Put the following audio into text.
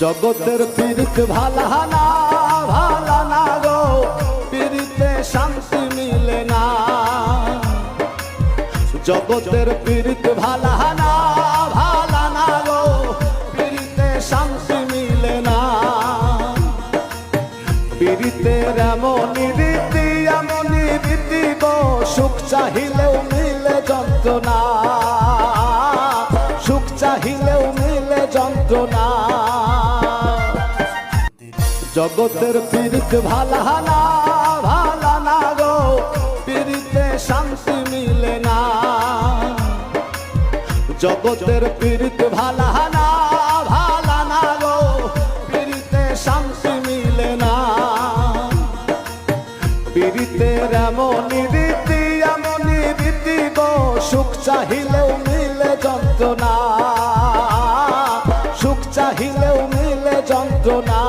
জগতের পীড়িত ভালা না ভালা না গো, পীড়িতে শান্তি মিলে না। জগতের পীড়িত ভালা না ভালা না গো, পীড়িতে শান্তি মিলে না। পীড়িতের এমনই রীতি গো, সুখ চাহিলেও মিলে যন্ত্রণা, সুখ চাহিলেও মিলে যন্ত্রণা। জগতের পীড়িত ভালা না ভালা না গো, পীড়িতে শান্তি মিলে না। জগতের পীড়িত ভালা না ভালা না গো, পীড়িতে শান্তি মিলে না। পীড়িতের এমনই রীতি গো, সুখ চাহিলেও মিলে যন্ত্রণা, সুখ চাহিলেও মিলে যন্ত্রণা।